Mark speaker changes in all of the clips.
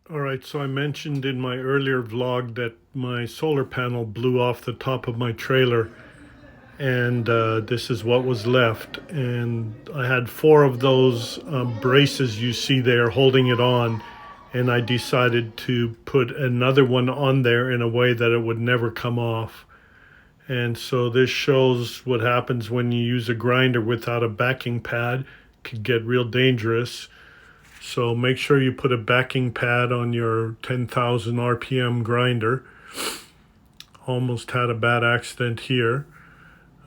Speaker 1: All right, so I mentioned in my earlier vlog that my solar panel blew off the top of my trailer, and this is what was left. And I had four of those braces you see there holding it on, and I decided to put another one on there in a way that it would never come off. And so this shows what happens when you use a grinder without a backing pad. It could get real dangerous. So make sure you put a backing pad on your 10,000 RPM grinder. Almost had a bad accident here.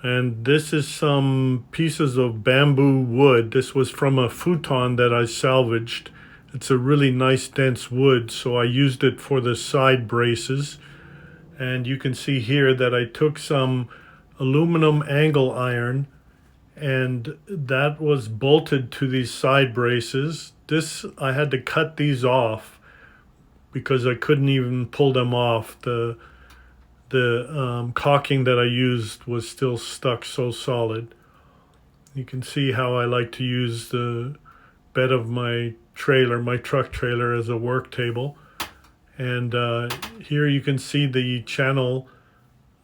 Speaker 1: And this is some pieces of bamboo wood. This was from a futon that I salvaged. It's a really nice dense wood, so I used it for the side braces. And you can see here that I took some aluminum angle iron, and that was bolted to these side braces. I had to cut these off because I couldn't even pull them off. The caulking that I used was still stuck so solid. You can see how I like to use the bed of my trailer, my truck trailer, as a work table. And here you can see the channel,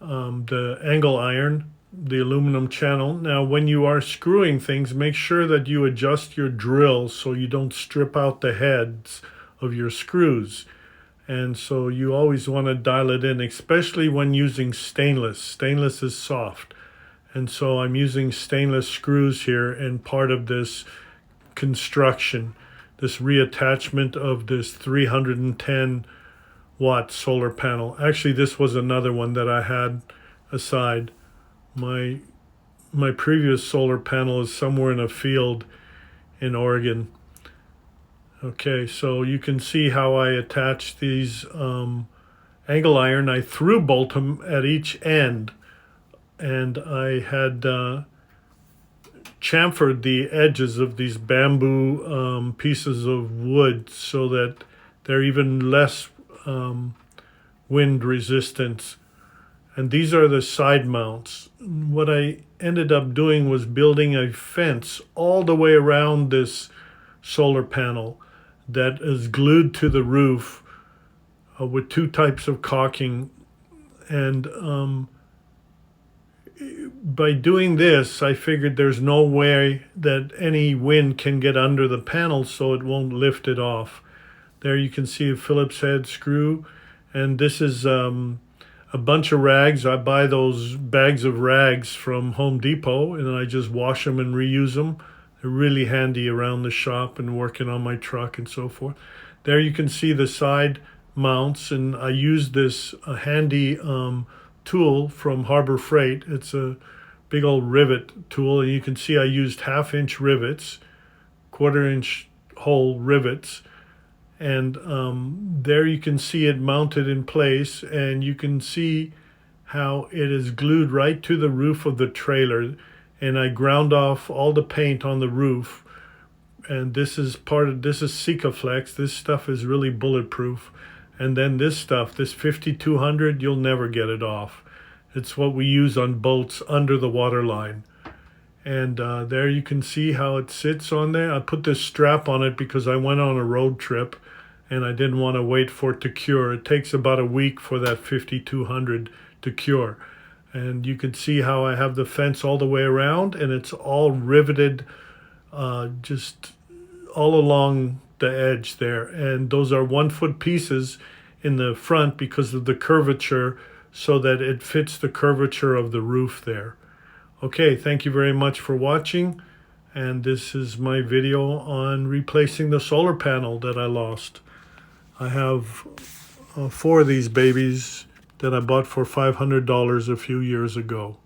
Speaker 1: the angle iron, the aluminum channel. Now, when you are screwing things, make sure that you adjust your drill so you don't strip out the heads of your screws. And so you always want to dial it in, especially when using stainless. Stainless is soft. And so I'm using stainless screws here and part of this construction, this reattachment of this 310 watt solar panel. Actually, this was another one that I had aside. My previous solar panel is somewhere in a field in Oregon. Okay, so you can see how I attach these angle iron. I through bolt them at each end, and I had chamfered the edges of these bamboo pieces of wood so that they're even less wind resistance. And these are the side mounts. What I ended up doing was building a fence all the way around this solar panel that is glued to the roof with two types of caulking. And by doing this, I figured there's no way that any wind can get under the panel, so it won't lift it off. There you can see a Phillips head screw, and this is a bunch of rags. I buy those bags of rags from Home Depot, and I just wash them and reuse them. They're really handy around the shop and working on my truck and so forth. There you can see the side mounts, and I use this handy tool from Harbor Freight. It's a big old rivet tool, and you can see I used 1/2-inch rivets, 1/4-inch hole rivets, and there you can see it mounted in place, and you can see how it is glued right to the roof of the trailer. And I ground off all the paint on the roof, and this is Sikaflex. This stuff is really bulletproof. And then this stuff, this 5200, you'll never get it off. It's what we use on boats under the water line. And there you can see how it sits on there. I put this strap on it because I went on a road trip and I didn't want to wait for it to cure. It takes about a week for that 5200 to cure. And you can see how I have the fence all the way around, and it's all riveted just all along the edge there. And those are 1-foot pieces in the front because of the curvature, so that it fits the curvature of the roof there. Okay, thank you very much for watching. And this is my video on replacing the solar panel that I lost. I have 4 of these babies that I bought for $500 a few years ago.